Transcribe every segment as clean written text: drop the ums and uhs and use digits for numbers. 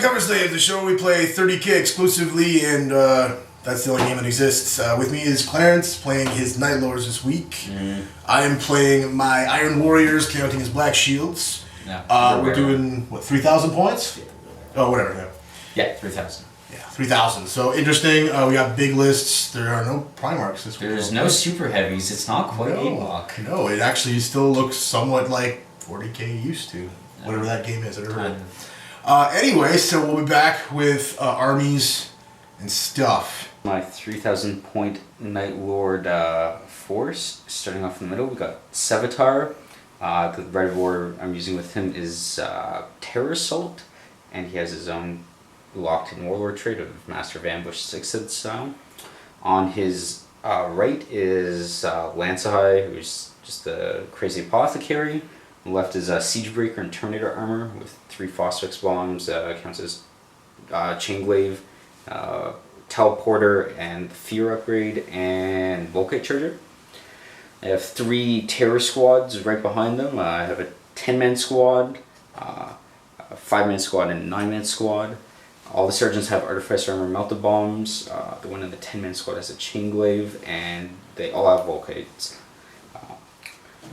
to Cover Slave, the show where we play 30k exclusively, and that's the only game that exists. With me is Clarence, playing his Night Lords this week. I am playing my Iron Warriors, counting his Black Shields. Yeah. We're doing, what, 3,000 points? Yeah. Oh, whatever, Yeah, 3,000. Yeah, 3,000. So, interesting. We got big lists. There are no Primarchs this week. There's no super heavies. It's not quite Mohawk. No, it actually still looks somewhat like 40k used to. Whatever that game is, I never heard. Anyway, so we'll be back with armies and stuff. My 3,000 point Night Lord force, starting off in the middle, we got Sevatar. The red warrior I'm using with him is Terror Assault, and he has his own locked in warlord trait of Master of Ambush 6th style. On his right is Lancehigh, who's just a crazy apothecary. On the left is Siegebreaker and Terminator armor with 3 Phosphex bombs, counts as Chainglaive, Teleporter and Fear upgrade, and Volkite Charger. I have 3 terror squads right behind them. I have a 10-man squad, a 5-man squad, and a 9-man squad. All the sergeants have Artificer armor melted bombs. The one in the 10-man squad has a Chainglaive, and they all have Volkites.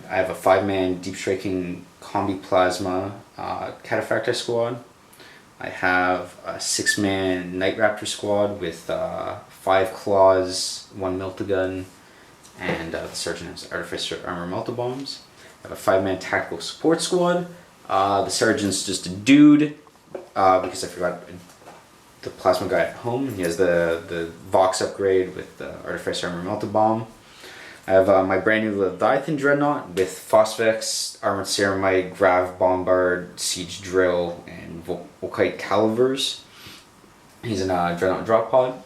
I have a 5-man deep striking combi plasma Cataphracti squad. I have a 6-man Night Raptor squad with 5 claws, 1 meltagun, and the sergeant has Artificer armor melta bombs. I have a 5-man tactical support squad. The sergeant's just a dude because I forgot the plasma guy at home. He has the Vox upgrade with the Artificer armor melta bomb. I have my brand new Leviathan Dreadnought with Phosphex, Armored Ceramite, Grav Bombard, Siege Drill, and Volkite Calivers. He's in a Dreadnought drop pod.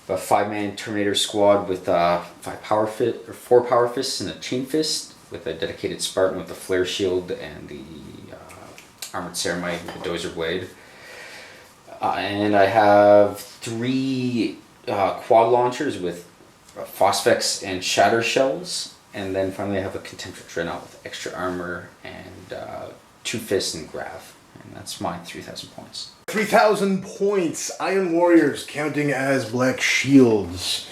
A 5-man Terminator squad with 4 Power Fists and a Chain Fist, with a dedicated Spartan with the Flare Shield and the Armored Ceramite with the Dozer Blade. And I have 3 quad launchers with Phosphex and Shatter Shells, and then finally I have a Contemptor Dreadnought with extra armor and 2 Fists and Grav, and that's my 3,000 points. 3,000 points, Iron Warriors, counting as Black Shields.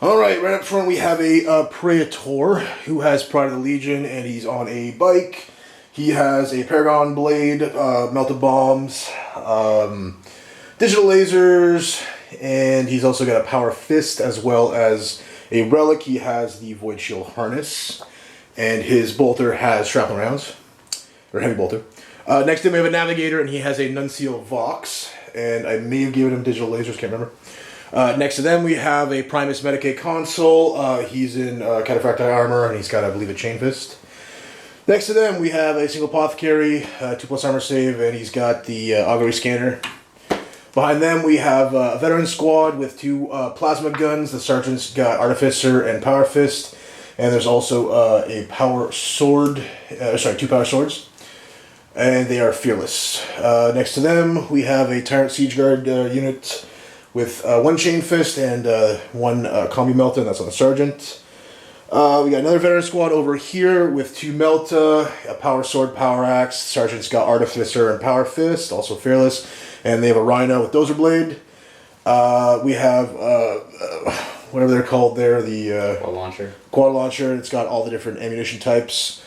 Alright, right up front we have a Praetor, who has Pride of the Legion, and he's on a bike. He has a Paragon Blade, melted bombs, digital lasers, and he's also got a Power Fist as well as a relic. He has the Void Shield Harness, and his bolter has shrapnel rounds, or heavy bolter. Next to him we have a Navigator, and he has a Nuncio Vox, and I may have given him digital lasers, can't remember. Next to them we have a Primus Medicae Consul. He's in Cataphracti armor, and he's got, I believe, a Chain Fist. Next to them we have a single Apothecary, 2+ armor save, and he's got the Augury Scanner. Behind them we have a Veteran Squad with 2 plasma guns. The sergeant's got Artificer and Power Fist, and there's also a Power Sword, 2 Power Swords, and they are fearless. Next to them we have a Tyrant Siege Guard unit with 1 Chain Fist and 1 Combi Melta, and that's on the sergeant. We got another Veteran Squad over here with 2 Melta, a Power Sword, Power Axe. Sergeant's got Artificer and Power Fist, also fearless. And they have a Rhino with Dozer Blade. We have, whatever they're called there, the Quad launcher. Quad launcher. It's got all the different ammunition types.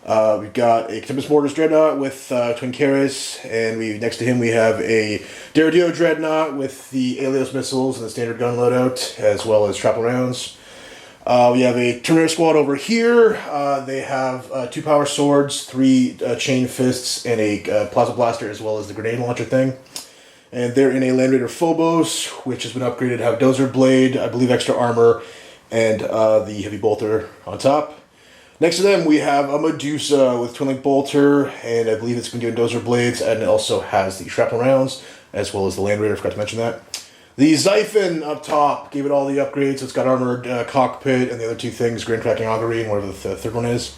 We've got a Tempest Mortars Dreadnought with Twin Carries. And next to him we have a Daradio Dreadnought with the Alios missiles and the standard gun loadout, as well as shrapnel rounds. We have a Terminator squad over here. They have 2 Power Swords, 3 Chain Fists, and a Plasma Blaster, as well as the grenade launcher thing. And they're in a Land Raider Phobos, which has been upgraded to have Dozer Blade, I believe extra armor, and the Heavy Bolter on top. Next to them we have a Medusa with Twin Link Bolter, and I believe it's been given Dozer Blades, and it also has the shrapnel rounds, as well as the Land Raider, forgot to mention that. The Xiphon up top gave it all the upgrades. So it's got armored cockpit and the other 2 things, Grand Tracking Augury and whatever the third one is.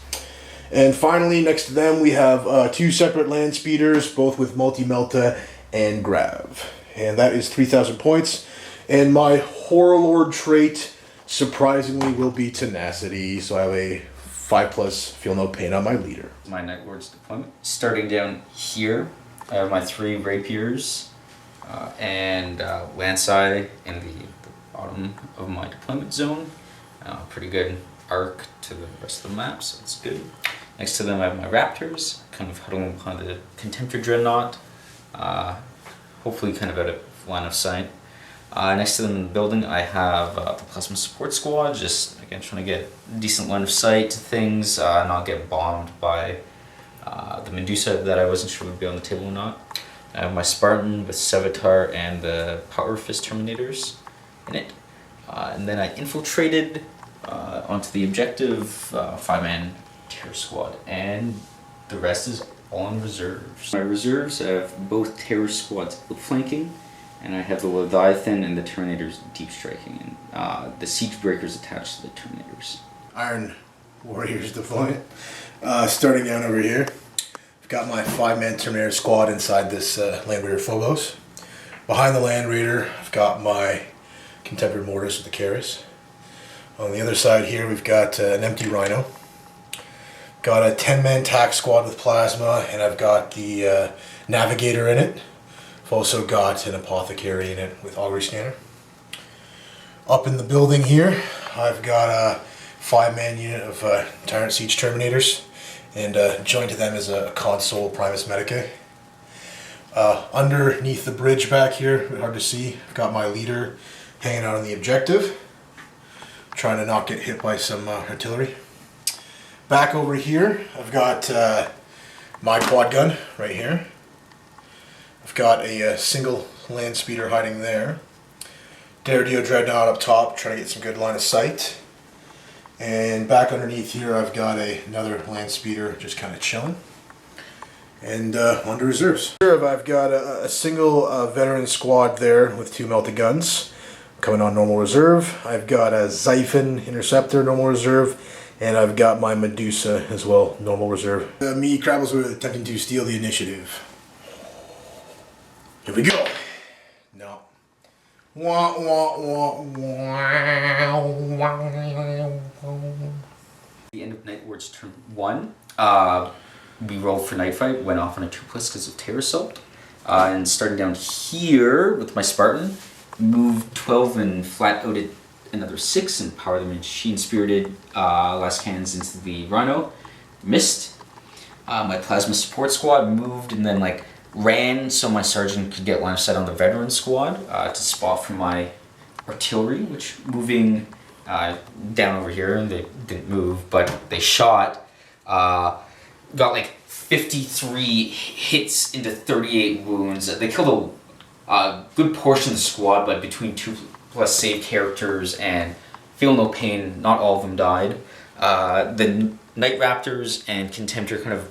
And finally, next to them, we have 2 separate land speeders, both with multi-melta and grav. And that is 3,000 points. And my Horror Lord trait, surprisingly, will be tenacity. So I have a 5+, feel no pain on my leader. My Night Lord's deployment. Starting down here, I have my 3 rapiers. and Lancei in the bottom of my deployment zone. Pretty good arc to the rest of the map, so it's good. Next to them I have my Raptors, kind of huddling behind the Contemptor Dreadnought, hopefully kind of out of line of sight. Next to them in the building I have the Plasma Support Squad, just again trying to get a decent line of sight to things, not get bombed by the Medusa that I wasn't sure would be on the table or not. I have my Spartan with Sevatar and the Power Fist Terminators in it. And then I infiltrated onto the objective, 5-man Terror Squad, and the rest is all in reserves. My reserves, I have both Terror Squads flanking, and I have the Leviathan and the Terminators deep striking, and the Siege Breakers attached to the Terminators. Iron Warriors deployment. Starting down over here, I've got my 5-man Terminator squad inside this Land Raider Phobos. Behind the Land Raider, I've got my Contemptor Mortis with the Keras. On the other side here, we've got an empty Rhino. Got a 10-man tack squad with Plasma, and I've got the Navigator in it. I've also got an Apothecary in it with Augury Scanner. Up in the building here, I've got a 5-man unit of Tyrant Siege Terminators, and joined to them is a Console Primus Medicae. Underneath the bridge back here, hard to see, I've got my leader hanging out on the objective, trying to not get hit by some artillery. Back over here, I've got my quad gun right here. I've got a single land speeder hiding there. Daredeo Dreadnought up top, trying to get some good line of sight. And back underneath here, I've got another land speeder just kind of chilling. And under reserves. Here I've got a single veteran squad there with 2 melted guns coming on normal reserve. I've got a Xiphon Interceptor normal reserve, and I've got my Medusa as well normal reserve. Me, Crablezworrth, attempting to steal the initiative. Here we go. No. Wah, wah, wah, wah. The end of Night Ward's turn 1. We rolled for Night Fight, went off on a 2+ because of Terror Assault. And starting down here with my Spartan, moved 12 and flat outed another 6 and power the Machine Spirited last cannons into the Rhino. Missed. My Plasma Support Squad moved and then ran so my Sergeant could get line of sight on the Veteran Squad to spot for my Artillery, which moving down over here, and they didn't move, but they shot. Got 53 hits into 38 wounds. They killed a good portion of the squad, but between 2+ save characters and Feel No Pain, not all of them died. The Night Raptors and Contemptor kind of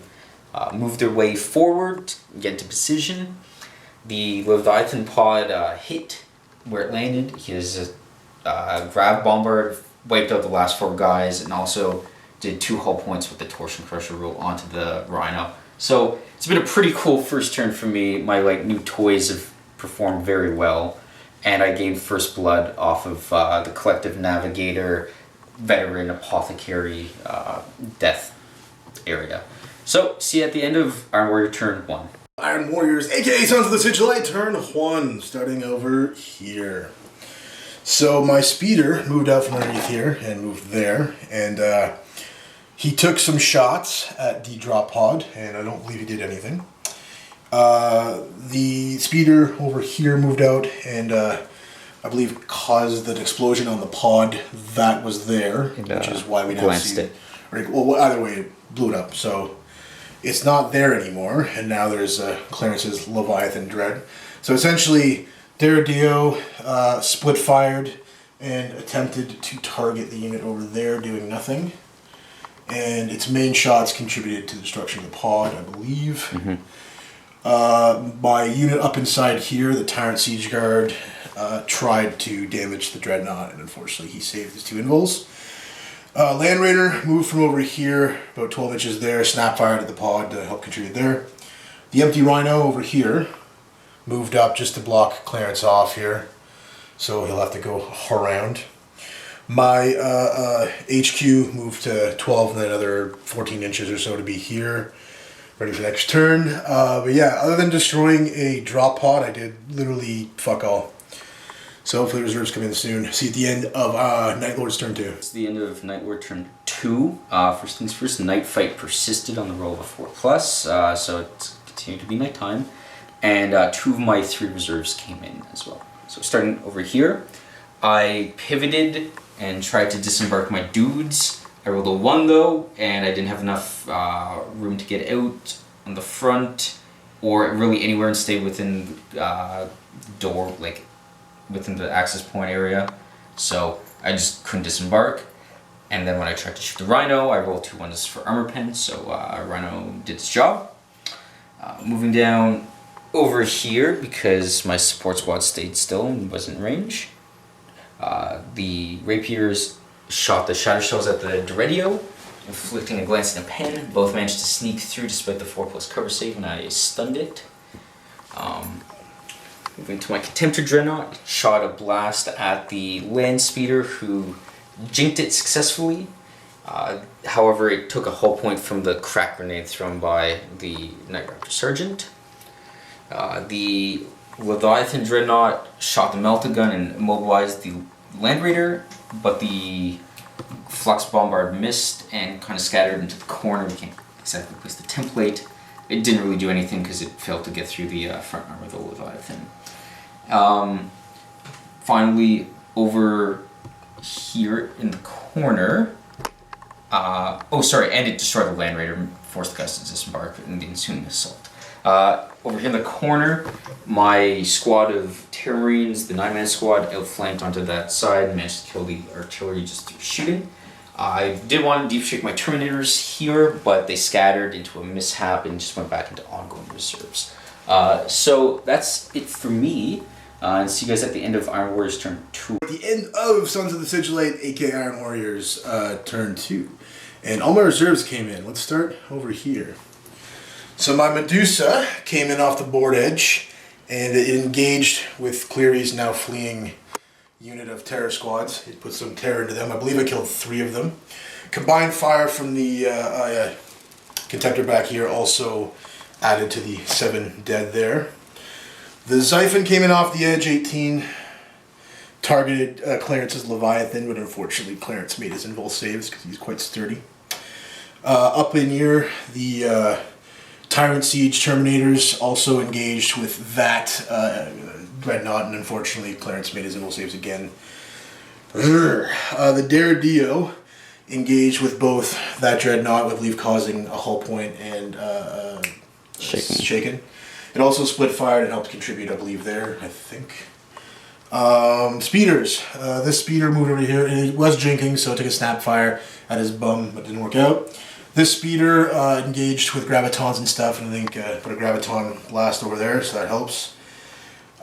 moved their way forward, get into position. The Leviathan pod hit where it landed. His Grav Bombard wiped out the last 4 guys and also did 2 hull points with the Torsion Crusher roll onto the Rhino. So it's been a pretty cool first turn for me. My new toys have performed very well, and I gained first blood off of the Collective Navigator, Veteran, Apothecary, Death area. So see you at the end of Iron Warrior turn 1. Iron Warriors, aka Sons of the Sigillite, turn 1, starting over here. So my speeder moved out from underneath here and moved there, and he took some shots at the drop pod, and I don't believe he did anything. The speeder over here moved out and I believe caused an explosion on the pod that was there, which is why we now see it. Well, either way, it blew it up. So it's not there anymore, and now there's Clarence's Leviathan Dread. So essentially, Daredeo split fired and attempted to target the unit over there, doing nothing. And its main shots contributed to the destruction of the pod, I believe. Mm-hmm. My unit up inside here, the Tyrant Siege Guard, tried to damage the Dreadnought, and unfortunately he saved his 2 invuls. Land Raider moved from over here, about 12 inches there, snap fired at the pod to help contribute there. The empty Rhino over here moved up just to block Clarence off here, so he'll have to go around. My HQ moved to 12 and then another 14 inches or so to be here, ready for the next turn. But yeah, other than destroying a drop pod, I did literally fuck all. So hopefully reserves come in soon. See you at the end of Night Lord's turn 2. It's the end of Night Lord turn 2. First things first, Night Fight persisted on the roll of a 4+, so it continued to be nighttime. And 2 of my 3 reserves came in as well. So starting over here, I pivoted and tried to disembark my dudes. I rolled a 1 though, and I didn't have enough room to get out on the front or really anywhere and stay within the door, like within the access point area. So I just couldn't disembark. And then when I tried to shoot the Rhino, I rolled 2 1s for armor pen, so Rhino did its job. Moving down over here, because my support squad stayed still and wasn't in range, the rapiers shot the shatter shells at the Doredio, inflicting a glance and a pen. Both managed to sneak through despite the 4+ cover save, and I stunned it. Moving to my Contemptor Dreadnought, shot a blast at the land speeder who jinked it successfully. However, it took a hull point from the crack grenade thrown by the Night Raptor Sergeant. The Leviathan Dreadnought shot the Melta-Gun and immobilized the Land Raider, but the Flux Bombard missed and kind of scattered into the corner. We can't exactly place the template. It didn't really do anything because it failed to get through the front armor of the Leviathan. Finally, over here in the corner, and it destroyed the Land Raider, forced the guys to disembark in the ensuing assault. Over here in the corner, my squad of Terror Marines, the 9-man squad, outflanked onto that side and managed to kill the artillery just through shooting. I did want to deep shake my Terminators here, but they scattered into a mishap and just went back into ongoing reserves. So that's it for me. And see you guys at the end of Iron Warriors turn 2. At the end of Sons of the Sigillite, aka Iron Warriors turn 2. And all my reserves came in. Let's start over here. So my Medusa came in off the board edge, and it engaged with Cleary's now fleeing unit of terror squads. It put some terror into them. I believe I killed 3 of them. Combined fire from the Contemptor back here also added to the 7 dead there. The Xiphon came in off the edge, 18. Targeted Clarence's Leviathan, but unfortunately Clarence made his invul saves because he's quite sturdy. Up in here, the Tyrant Siege Terminators also engaged with that Dreadnought, and unfortunately Clarence made his invul saves again. The Doredio engaged with both that Dreadnought, with Leaf causing a hull point and shaken. It also split fired and helped contribute, I believe, there, I think. Speeders. This speeder moved over here, and it was jinking, so it took a snap fire at his bum, but didn't work out. This speeder engaged with gravitons and stuff, and I think put a graviton blast over there, so that helps.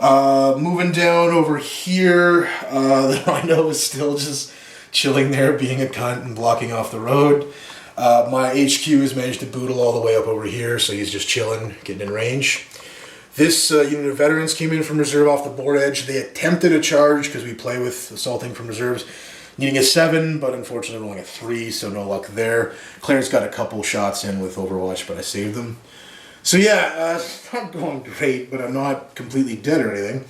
Moving down over here, the Rhino is still just chilling there, being a cunt and blocking off the road. My HQ has managed to boodle all the way up over here, so he's just chilling, getting in range. This unit of veterans came in from reserve off the board edge. They attempted a charge because we play with assaulting from reserves, needing a 7, but unfortunately rolling a 3, so no luck there. Clarence got a couple shots in with Overwatch, but I saved them. So yeah, it's not going great, but I'm not completely dead or anything.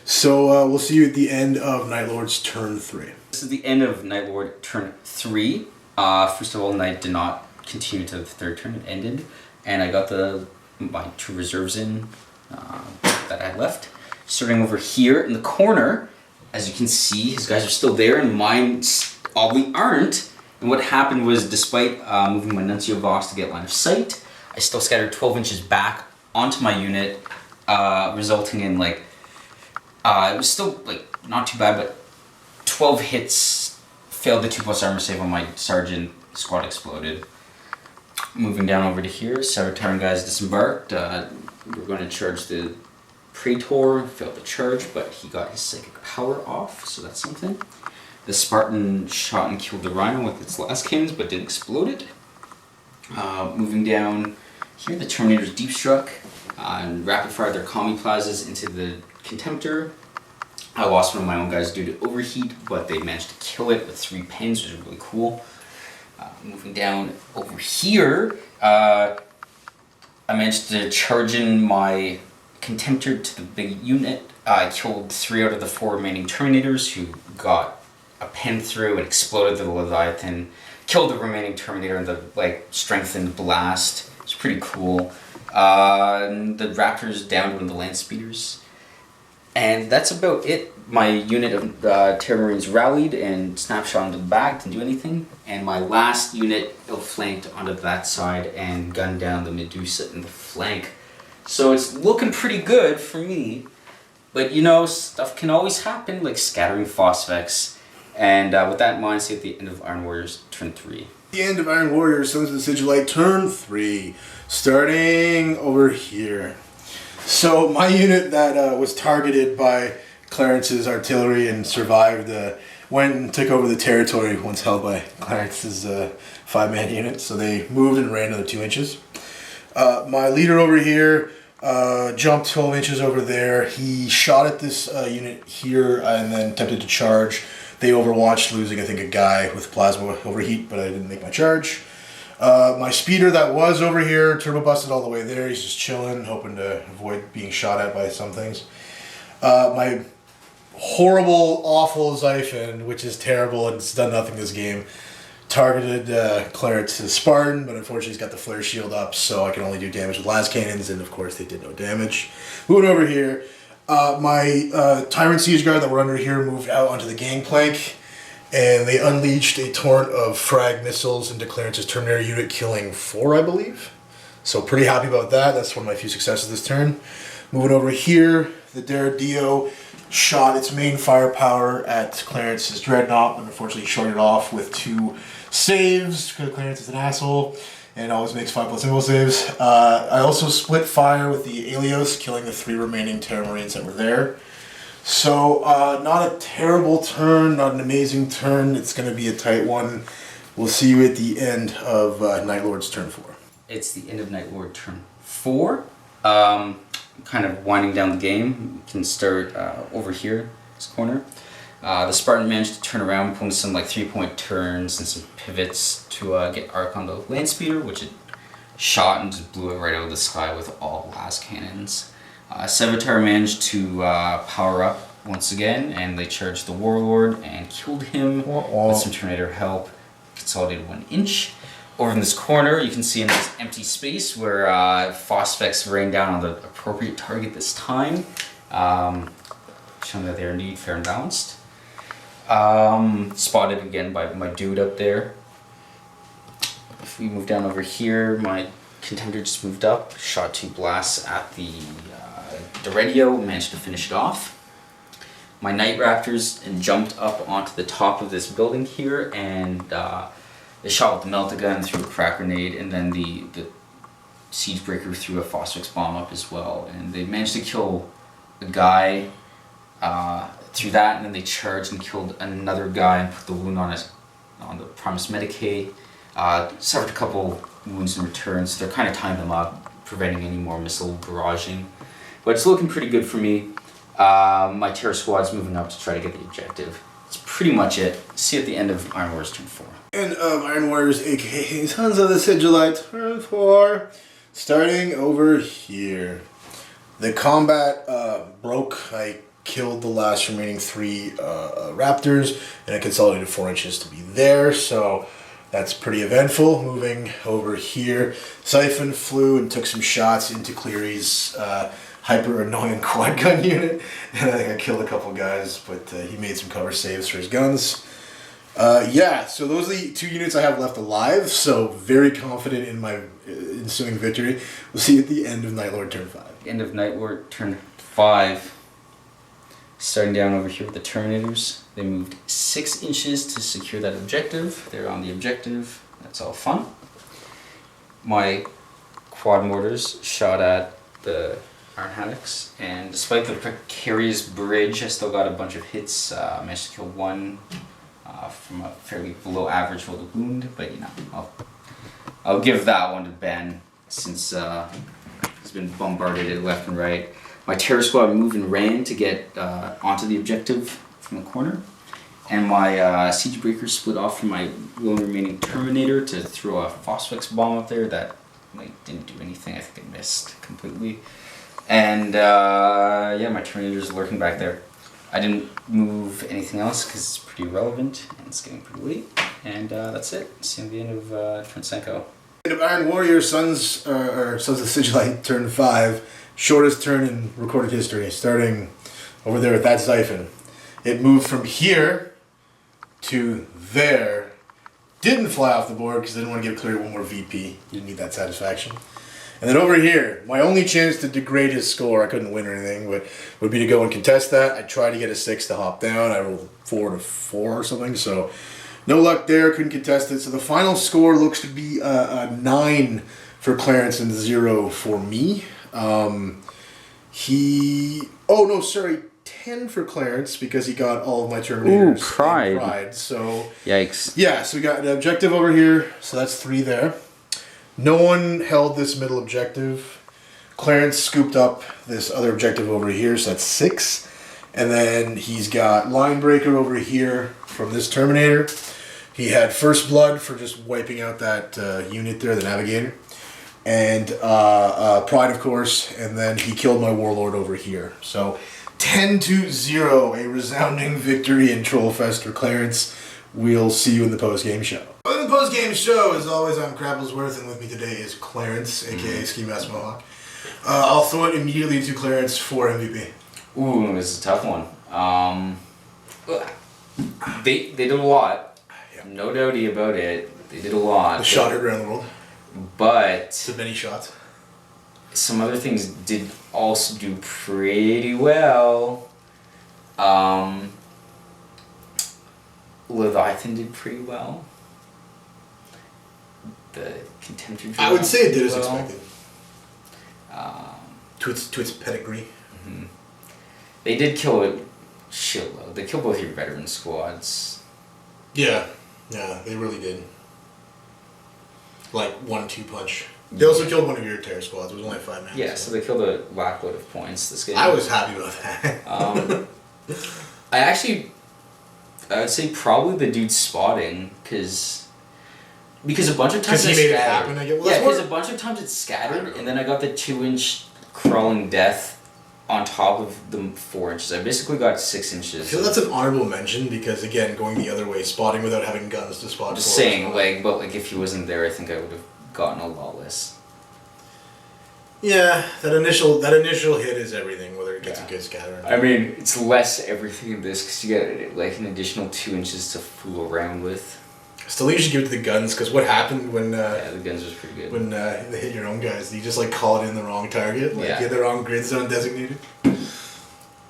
So we'll see you at the end of Night Lord's turn 3. This is the end of Night Lord turn 3. First of all, Night did not continue to the 3rd turn, it ended, and I got my 2 reserves in that I had left. Starting over here in the corner, as you can see, his guys are still there, and mine oddly aren't. And what happened was, despite moving my Nuncio box to get line of sight, I still scattered 12 inches back onto my unit, resulting in it was still not too bad, but 12 hits, failed the 2+ armor save on my sergeant, squad exploded. Moving down over to here, Savitarran guys disembarked. We're going to charge the Praetor, failed the charge, but he got his psychic power off, so that's something. The Spartan shot and killed the Rhino with its last cannons, but didn't explode it. Moving down here, the Terminators deep struck and rapid fired their commie plazas into the Contemptor. I lost one of my own guys due to overheat, but they managed to kill it with 3 pins, which is really cool. Moving down over here, I managed to charge in my Contemptor to the big unit. I killed 3 out of the 4 remaining Terminators, who got a pen through and exploded the Leviathan. Killed the remaining Terminator in the strengthened blast. It's pretty cool. The Raptors downed one of the land speeders. And that's about it. My unit of Terror Marines rallied and snapshot onto the back, didn't do anything. And my last unit flanked onto that side and gunned down the Medusa in the flank. So it's looking pretty good for me. But you know, stuff can always happen, like scattering Phosphex. And with that in mind, see at the end of Iron Warriors turn 3. The end of Iron Warriors, Sons of the Sigillite, turn 3. Starting over here. So my unit that was targeted by Clarence's artillery and survived went and took over the territory once held by Clarence's 5-man unit. So they moved and ran another 2 inches. My leader over here jumped 12 inches over there. He shot at this unit here and then attempted to charge. They overwatched, losing, I think, a guy with plasma overheat, but I didn't make my charge. My speeder that was over here, turbo busted all the way there. He's just chilling, hoping to avoid being shot at by some things. My horrible, awful Xiphon, which is terrible and it's done nothing this game, targeted Clarence's Spartan, but unfortunately he's got the flare shield up, so I can only do damage with las cannons, and of course they did no damage. Moving over here, my Tyrant Siege Guard that were under here moved out onto the gangplank, and they unleashed a torrent of frag missiles into Clarence's Terminator unit, killing 4, I believe. So pretty happy about that. That's one of my few successes this turn. Moving over here, the Daradio shot its main firepower at Clarence's Dreadnought, but unfortunately shorted off with 2 saves, because Clarence is an asshole and always makes 5+ symbol saves. I also split fire with the Alios, killing the 3 remaining Terra Marines that were there. So, not a terrible turn, not an amazing turn. It's going to be a tight one. We'll see you at the end of Night Lord's turn 4. It's the end of Night Lord turn 4. Kind of winding down the game. We can start over here, this corner. The Spartan managed to turn around, pulling some 3-point turns and some pivots to get arc on the land speeder, which it shot and just blew it right out of the sky with all las cannons. Sevatar managed to power up once again, and they charged the Warlord and killed him with some Terminator help. Consolidated 1 inch. Over in this corner, you can see in this empty space where Phosphex rained down on the appropriate target this time, showing that they're indeed fair and balanced. Spotted again by my dude up there. If we move down over here, my Contender just moved up, shot 2 blasts at the radio, managed to finish it off. My Night Raptors jumped up onto the top of this building here, and they shot with the Melt-A-Gun, threw a crack grenade, and then the Siege Breaker threw a Phosphex bomb up as well. And they managed to kill a guy through that, and then they charged and killed another guy and put the wound on the Primus Medicae. Suffered a couple wounds in return, so they're kind of tying them up, preventing any more missile barraging. But it's looking pretty good for me. My Terror Squad's moving up to try to get the objective. That's pretty much it. See you at the end of Iron Warriors turn 4. End of Iron Warriors, aka Sons of the Sigillite, turn 4. Starting over here. The combat broke. I killed the last remaining 3 Raptors, and I consolidated 4 inches to be there, so that's pretty eventful. Moving over here, Xiphon flew and took some shots into Cleary's hyper annoying quad gun unit, and I think I killed a couple guys, but he made some cover saves for his guns. Yeah, so those are the 2 units I have left alive, so very confident in my ensuing victory. We'll see you at the end of Night Lord turn 5. End of Night Lord turn 5. Starting down over here with the Terminators. They moved 6 inches to secure that objective. They're on the objective. That's all fun. My quad mortars shot at the Iron Haddocks, and despite the precarious bridge, I still got a bunch of hits. Managed to kill 1 from a fairly below average roll of wound, but you know, I'll give that one to Ben, since he's been bombarded left and right. My Terror Squad moved and ran to get onto the objective from the corner, and my Siege Breaker split off from my lone remaining Terminator to throw a Phosphex bomb up there that didn't do anything. I think I missed completely. And yeah, my Terminator's lurking back there. I didn't move anything else because it's pretty irrelevant and it's getting pretty late. And that's it. See the end of turn Senko. End of Iron Warrior, Sons of Sigillite, turn 5. Shortest turn in recorded history, starting over there with that Xiphon. It moved from here to there. Didn't fly off the board because I didn't want to give Clear one more VP. Didn't need that satisfaction. And then over here, my only chance to degrade his score, I couldn't win or anything, but would be to go and contest that. I tried to get a 6 to hop down. I rolled 4 to 4 or something, so no luck there. Couldn't contest it. So the final score looks to be a 9 for Clarence and 0 for me. 10 for Clarence because he got all of my Terminators. Ooh, pride. Pride. So yikes. Yeah, so we got an objective over here, so that's 3 there. No one held this middle objective. Clarence scooped up this other objective over here, so that's 6. And then he's got Line Breaker over here from this Terminator. He had First Blood for just wiping out that unit there, the Navigator. And Pride, of course. And then he killed my Warlord over here. So 10-0, a resounding victory in Trollfest for Clarence. We'll see you in the post-game show. In the post-game show, as always, I'm Crablezworrth, and with me today is Clarence, a.k.a. Skimask Mohawk. I'll throw it immediately to Clarence for MVP. Ooh, this is a tough one. They did a lot. Yep. No doubty about it. They did a lot. The shot heard around the world. But The many shots. some other things did also do pretty well. Leviathan did pretty well. The Contemptor I would say it did as well. expected. To its pedigree. Mm-hmm. They did kill a shitload. They killed both your veteran squads. Yeah, they really did. Like 1-2 punch. They also killed one of your terror squads. It was only 5 man. Yeah, so they killed a whack load of points this game. I was happy about that. I would say probably the dude spotting, because a bunch of times he made it happen, I guess. Well, yeah, because a bunch of times it's scattered, and then I got the 2-inch crawling death on top of the 4 inches. I basically got 6 inches. I feel that's an honorable mention because, again, going the other way, spotting without having guns to spot. Just saying, but if he wasn't there, I think I would have gotten a lawless. Yeah, that initial hit is everything, whether it gets a good scatter or not. I mean, it's less everything in this because you get like an additional 2 inches to fool around with. Still, you should give it to the guns, because what happened when... yeah, the guns was pretty good. When they hit your own guys, you just call it in the wrong target? You had the wrong grid zone designated?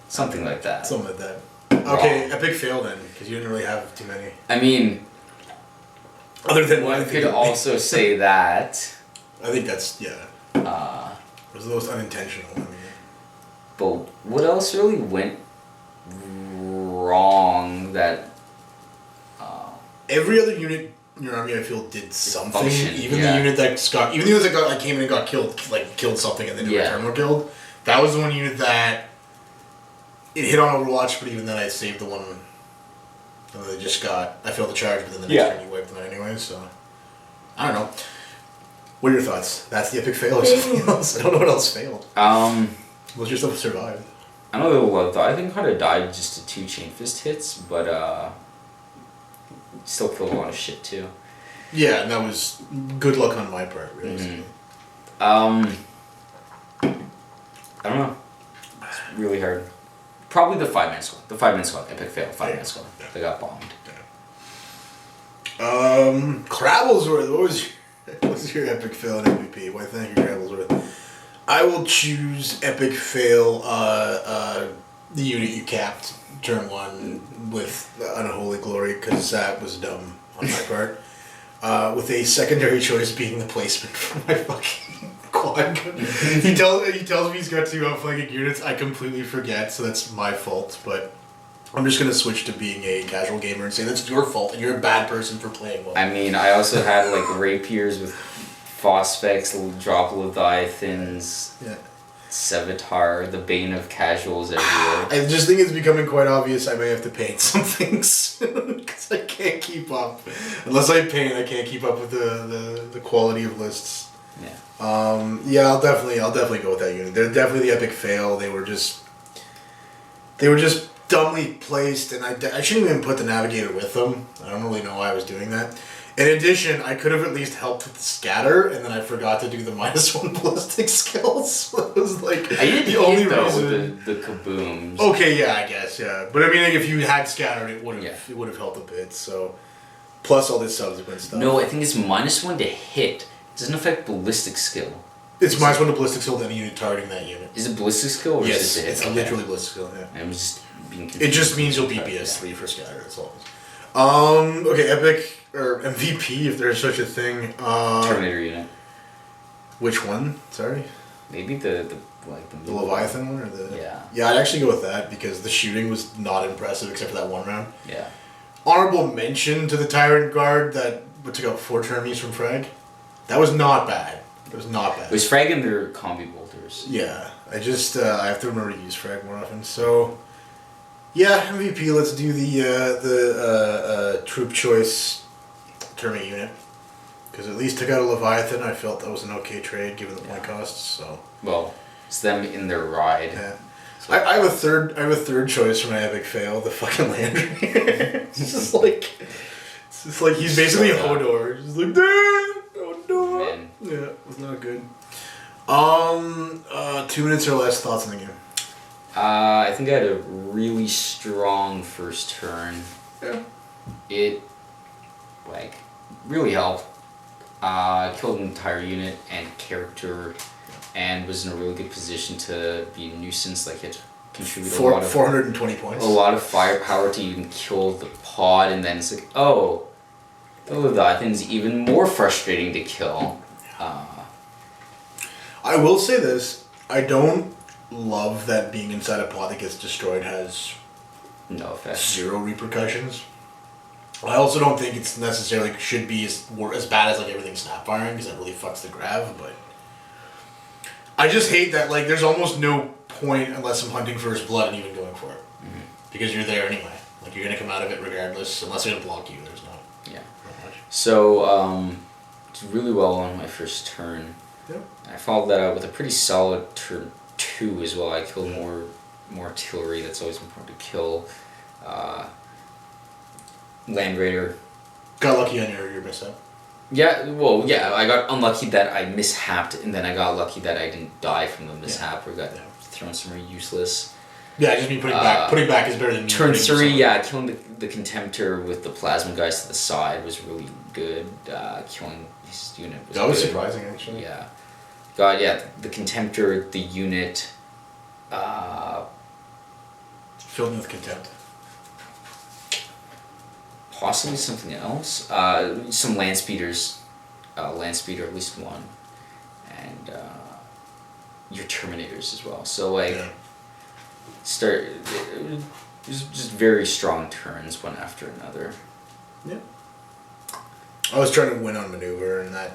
Something like that. Something like that. Okay, epic fail then, because you didn't really have too many. I mean... Other than one could also say that. I think that's, it was the most unintentional. I mean. But what else really went wrong that... Every other unit in your army, I feel, did something. Even the unit that came in and got killed, killed something and then in return were killed. That was the one unit that it hit on Overwatch, but even then I saved the one. And they just I failed the charge, but then the next turn you wiped them out anyway, so... I don't know. What are your thoughts? That's the epic fail or something else? I don't know what else failed. Most of your stuff survived. I know I think kind of died just to 2 chain fist hits, but still killed a lot of shit too. Yeah, and that was good luck on my part, really. I don't know. It's really hard. Probably the 5-man squad. The 5-man squad. Epic fail. 5-man squad. Yeah. They got bombed. Yeah. Crablezworrth. What was your epic fail and MVP? Why, thank you, Crablezworrth. I will choose epic fail. The unit you capped turn 1 with Unholy Glory, because that was dumb on my part. With a secondary choice being the placement for my fucking quad gun. He tells me he's got 2 outflanking units. I completely forget, so that's my fault. But I'm just gonna switch to being a casual gamer and say that's your fault and you're a bad person for playing well. I mean, I also had rapiers with phosphex, drop leviathans. Yeah. Sevatar, the bane of casuals everywhere. I just think it's becoming quite obvious I may have to paint some things soon, because I can't keep up. Unless I paint, I can't keep up with the quality of lists. Yeah. Yeah, I'll definitely go with that unit. They're definitely the epic fail. They were just dumbly placed, and I shouldn't even put the navigator with them. I don't really know why I was doing that. In addition, I could have at least helped with the scatter, and then I forgot to do the -1 ballistic skills. It was like I did the only though reason. with the kabooms. Okay, yeah, I guess, yeah. But I mean, like, if you had scattered, it would have helped a bit. So, plus all this subsequent stuff. No, I think it's -1 to hit. It doesn't affect ballistic skill. It's -1 to ballistic skill to any unit targeting that unit. Is it ballistic skill or Yes, is it to hit? it's literally ballistic skill. Yeah. I'm just being confused. It just means you'll be BS3 for scatter. That's all. Okay, epic or MVP if there's such a thing. Terminator unit. Which one? Sorry. Maybe the Leviathan one or the Yeah, I'd actually go with that because the shooting was not impressive except for that one round. Yeah. Honorable mention to the Tyrant Guard that took out 4 termies from frag. That was not bad. It was not bad. It was frag and their combi bolters. Yeah, I just I have to remember to use frag more often. So yeah, MVP. Let's do the troop choice termite unit because at least took out a Leviathan. I felt that was an okay trade given the point costs. So well, it's them in their ride. Yeah. So I have a third choice for my epic fail. The fucking Landry. It's just like he's basically Hodor. He's just like Hodor. Man. Yeah, it was not good. 2 minutes or less. Thoughts on the game? I think I had a really strong first turn. Yeah. It, really helped. Killed an entire unit and character, and was in a really good position to be a nuisance. Like it contributed a lot of 420 points. A lot of firepower to even kill the pod, and then it's like, oh, the Leviathan's even more frustrating to kill. I will say this: I don't love that being inside a pod that gets destroyed has No effect. 0 repercussions. I also don't think it's necessarily should be as bad as like everything snap firing because that really fucks the grav. But I just hate that there's almost no point unless I'm hunting first blood and even going for it because you're there anyway. Like you're gonna come out of it regardless unless they're gonna block you. There's not much. So it's really well on my first turn. Yep. I followed that up with a pretty solid turn 2 as well. I killed more artillery. That's always important to kill. Land Raider. Got lucky on your mishap. Yeah, well, yeah, I got unlucky that I mishapped, and then I got lucky that I didn't die from the mishap or got thrown somewhere useless. Yeah, just mean putting back is better than me. Turn 3, killing the Contemptor with the plasma guys to the side was really good. Killing his unit was That was good. surprising, actually. Yeah. The Contemptor, the unit, filled me with contempt. possibly something else. Some land speeders, land speeder at least one, and your Terminators as well. So it was just very strong turns one after another. Yeah. I was trying to win on maneuver, and that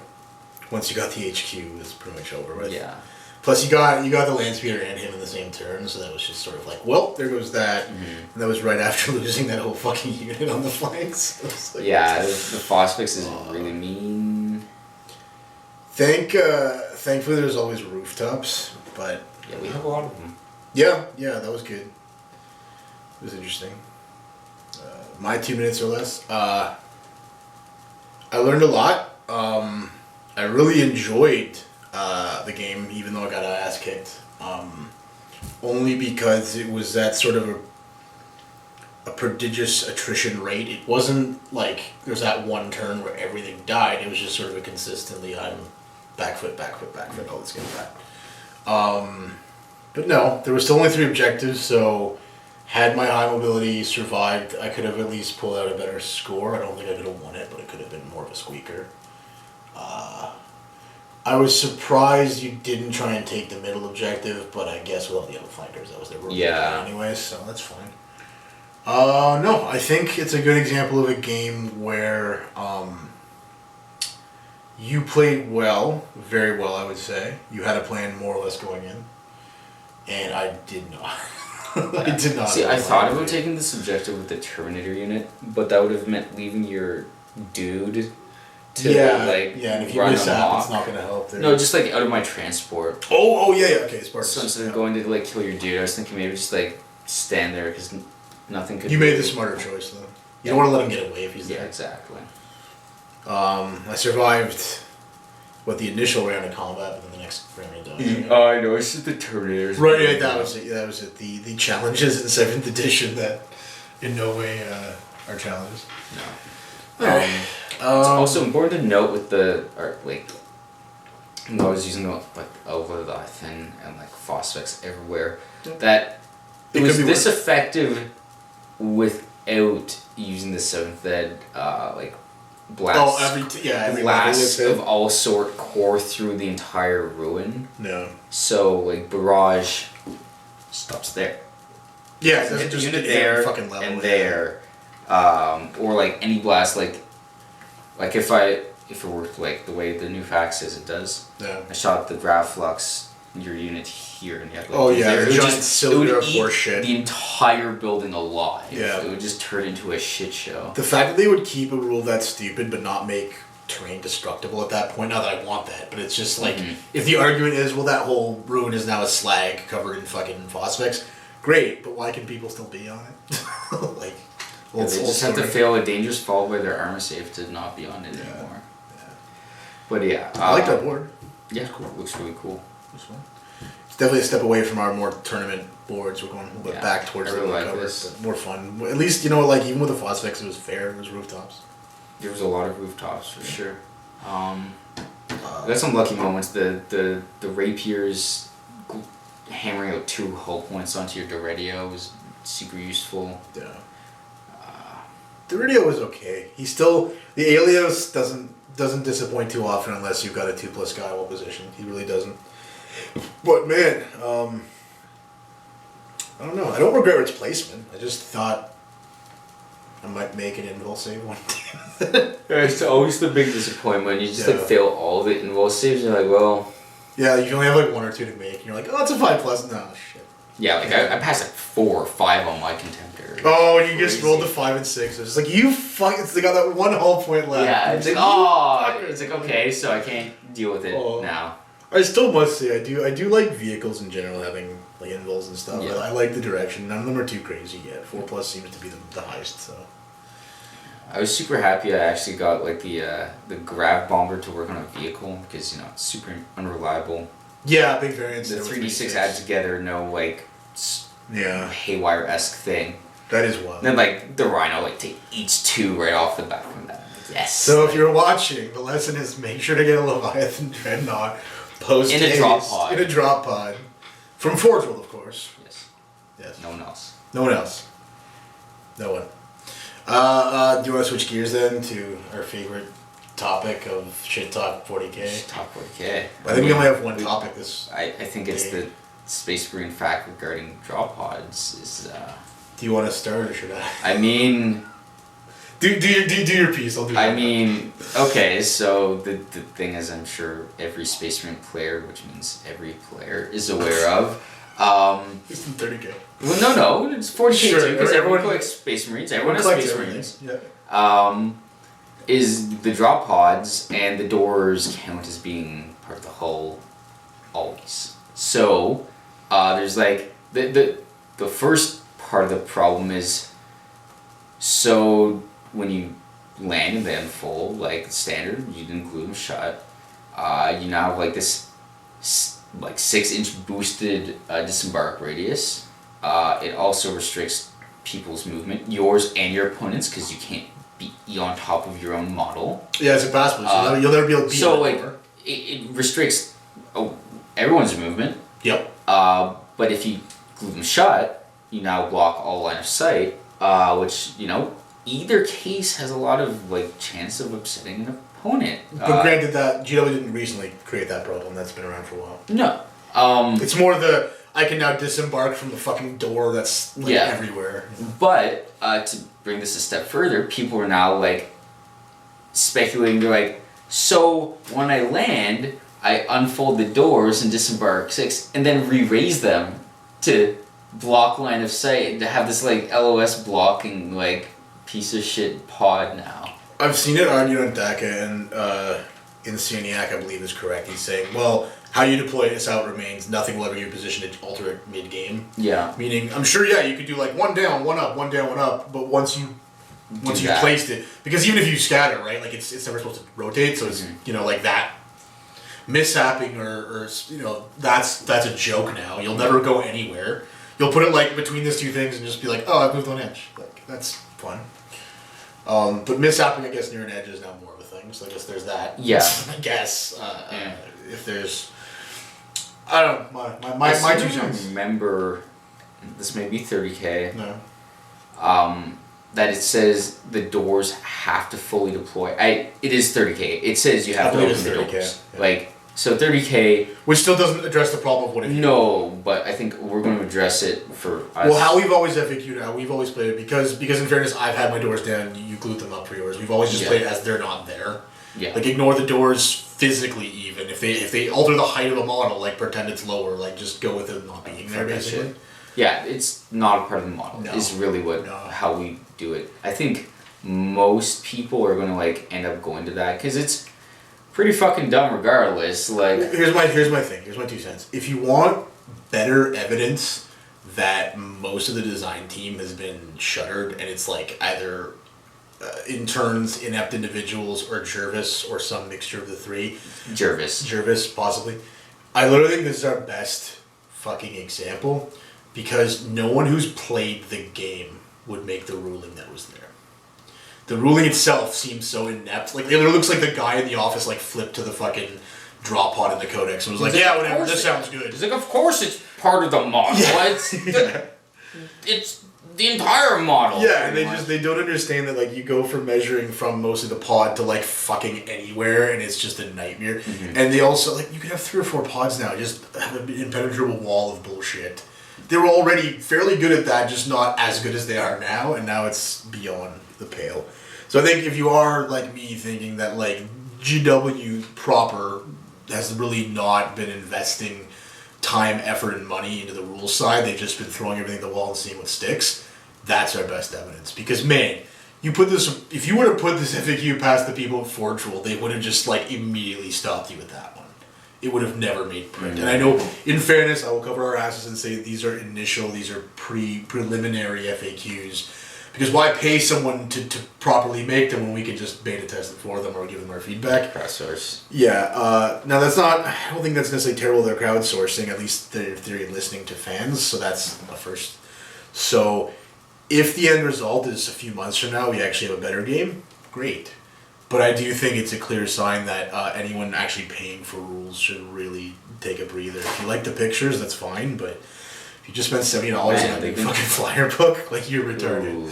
once you got the HQ, it was pretty much over with. Yeah. Plus, you got the land speeder and him in the same turn, so that was just sort of like, well, there goes that. And that was right after losing that whole fucking unit on the flanks. The Phosphex is really mean. Thankfully, there's always rooftops, but yeah, we have a lot of them. Yeah, that was good. It was interesting. My 2 minutes or less. I learned a lot. I really enjoyed the game, even though I got our ass kicked. Only because it was that sort of a prodigious attrition rate. It wasn't like there's that one turn where everything died. It was just sort of a consistently, I'm back foot, oh, let's get back. But no, there were still only 3 objectives, so had my high mobility survived, I could have at least pulled out a better score. I don't think I could have won it, but it could have been more of a squeaker. I was surprised you didn't try and take the middle objective, but I guess with all the other flankers, that was their role anyways, so that's fine. No, I think it's a good example of a game where you played well, very well, I would say. You had a plan more or less going in, and I did not. I did not. See, I thought about taking this objective with the Terminator unit, but that would have meant leaving your dude to and if you run miss a out, Mohawk. it's not gonna help. There. No, just out of my transport. Yeah, okay, Sparks. So instead of going to kill your dude, I was thinking maybe just stand there because nothing could. You made the smarter choice though. You don't want to let him get away if he's there. Yeah, exactly. I survived the initial round of combat, but then the next round I died. Oh, I know, it's just the Terminators. Right, yeah, that was it. Yeah, that was it. The challenges in 7th edition that in no way are challenges. No. It's also important to note with when I was using Overleithen and Phosphex everywhere, that it was this effective without using the 7th ed blast. Every blast of all sort core through the entire ruin. No. So barrage stops there. Yeah, so hit the just unit there fucking level and there, or any blast if it worked the way the new fact says it does. Yeah. I shot the draft flux your unit here and you have the giant cylinder of horse shit. The entire building alive. Yeah. It would just turn into a shit show. The fact that they would keep a rule that stupid but not make terrain destructible at that point, not that I want that, but it's just if the argument is, well, that whole ruin is now a slag covered in fucking Phosphex, great, but why can people still be on it? They just have to fail a dangerous fall by their armor save to not be on it anymore. Yeah. But yeah. I like that board. Yeah, it's cool. It looks really cool. It's definitely a step away from our more tournament boards. We're going a little bit back towards the covers, but more fun. At least, even with the Phosphex, it was fair. It was rooftops. There was a lot of rooftops, for sure. I got some lucky moments. The rapiers hammering out 2 hull points onto your Doredio was super useful. Yeah. The radio was okay. The Alios doesn't disappoint too often unless you've got a 2+ skywall position. He really doesn't. But man, I don't know. I don't regret its placement. I just thought I might make an invul save one day. It's always the big disappointment. You just fail all the invul saves and you're like, well... Yeah, you only have 1 or 2 to make and you're like, oh, it's a 5+. No, shit. Yeah, I passed 4 or 5 on my contemptor. Oh, and you just rolled the 5 and 6. It's like, you fuck, they got that 1 hull point left. Yeah, it's okay, so I can't deal with it now. I still must say, I do like vehicles in general having invuls and stuff. Yeah. I like the direction. None of them are too crazy yet. 4+ seems to be the highest. So I was super happy I actually got the grav bomber to work on a vehicle because it's super unreliable. Yeah, big variance. The 3d6 added together, no haywire-esque thing. That is wild. And then the Rhino eats 2 right off the bat from that. Yes. So if you're watching, the lesson is make sure to get a Leviathan Dreadnought post in a drop pod. In a drop pod. From Forge World, of course. Yes. No one else. No one. Do you want to switch gears then to our favorite topic of Shit Talk 40K? Shit Talk 40K. I think we only have one topic this I think it's the Space Marine fact regarding drop pods. Do you want to start or should I? I mean... Do your piece, I'll do okay, so the thing is, I'm sure every Space Marine player, which means every player, is aware of. It's in 30K. Well, no, it's 40K too, because everyone collects Space Marines. Everyone has Space Marines. Yeah. Is the drop pods and the doors count as being part of the hull always. So, there's the first part of the problem is, so when you land and then full, standard, you didn't glue them shut, you now have this 6-inch boosted disembark radius. It also restricts people's movement, yours and your opponents, because you can't be on top of your own model. Yeah, it's impossible. So you'll never be able to be it restricts everyone's movement. Yep. But if you glue them shut, you now block all line of sight, which, either case has a lot of chance of upsetting an opponent. But granted that GW didn't recently create that problem. That's been around for a while. No. It's more I can now disembark from the fucking door that's everywhere. But to bring this a step further, people are now speculating. They're so when I land, I unfold the doors and disembark 6, and then re-raise them to block line of sight to have this LOS blocking piece of shit pod now. I've seen it argued on DACA, and Insaniac, I believe, is correct. He's saying, well, how you deploy this out remains. Nothing will ever give you position to alter it mid-game. Yeah. Meaning, I'm sure, yeah, you could do like one down, one up, one down, one up, but once you placed it, because even if you scatter, right, like it's never supposed to rotate, so it's like that mishapping or that's a joke now. You'll never go anywhere. You'll put it like between these two things and just be like, oh, I've moved on edge. Like that's fun. But mishapping, I guess, near an edge is now more of a thing. So I guess there's that. Yeah. I guess if there's, I don't know, my 2 cents. Remember, this may be 30K. No. That it says the doors have to fully deploy. It is 30K. It says you have to open the doors. Yeah. Like, so 30K. Which still doesn't address the problem of what if you... No, but I think we're going to address it for us. Well, how we've always FAQ'd how we've always played it, because in fairness, I've had my doors down, you glued them up for yours. We've always just played it as they're not there. Yeah. Like, ignore the doors physically even. If they alter the height of a model, like, pretend it's lower, like, just go with it not being there, basically. Yeah, it's not a part of the model. No. Is really how we do it. I think most people are going to, like, end up going to that, because it's pretty fucking dumb regardless. Like, here's my thing. Here's my 2 cents. If you want better evidence that most of the design team has been shuttered, and it's like either interns, inept individuals, or Jervis, or some mixture of the three. Jervis, possibly. I literally think this is our best fucking example, because no one who's played the game would make the ruling that was there. The ruling itself seems so inept. Like, it literally looks like the guy in the office, like, flipped to the fucking drop pod in the codex and was like, yeah, whatever, this sounds good. He's like, of course it's part of the model. Yeah. It's the entire model. Yeah, and they don't understand that, like, you go from measuring from mostly the pod to, like, fucking anywhere, and it's just a nightmare. Mm-hmm. And they also, like, you can have 3 or 4 pods now, just have an impenetrable wall of bullshit. They were already fairly good at that, just not as good as they are now, and now it's beyond the pale. So I think if you are, like me, thinking that, like, GW proper has really not been investing time, effort, and money into the rules side, they've just been throwing everything at the wall and seeing what sticks, that's our best evidence. Because, man, if you were to put this FAQ past the people at Forge Rule, they would have just, like, immediately stopped you with that one. It would have never made print. And I know, in fairness, I will cover our asses and say these are preliminary FAQs. Because why pay someone to properly make them when we can just beta test it for them or give them our feedback? Crowdsource. Yeah. Now, I don't think that's necessarily terrible, they're crowdsourcing, at least they're listening to fans, so that's a first. So, if the end result is a few months from now we actually have a better game, great. But I do think it's a clear sign that anyone actually paying for rules should really take a breather. If you like the pictures, that's fine, but if you just spend $70 on a fucking flyer book, like, you're retarded.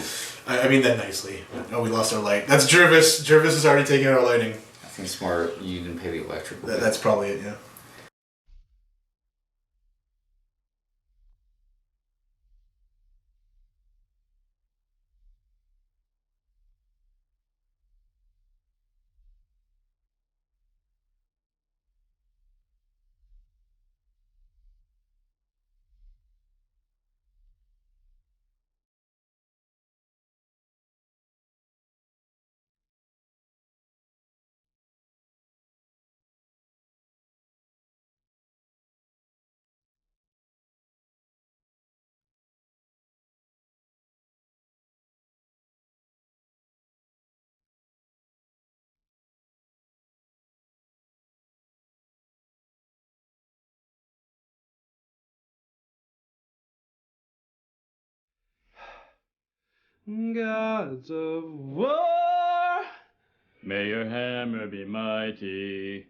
I mean that nicely. Oh, we lost our light. That's Jervis. Jervis is already taking our lighting. I think it's more you didn't pay the electrical bill. That's probably it, yeah. Gods of war, may your hammer be mighty.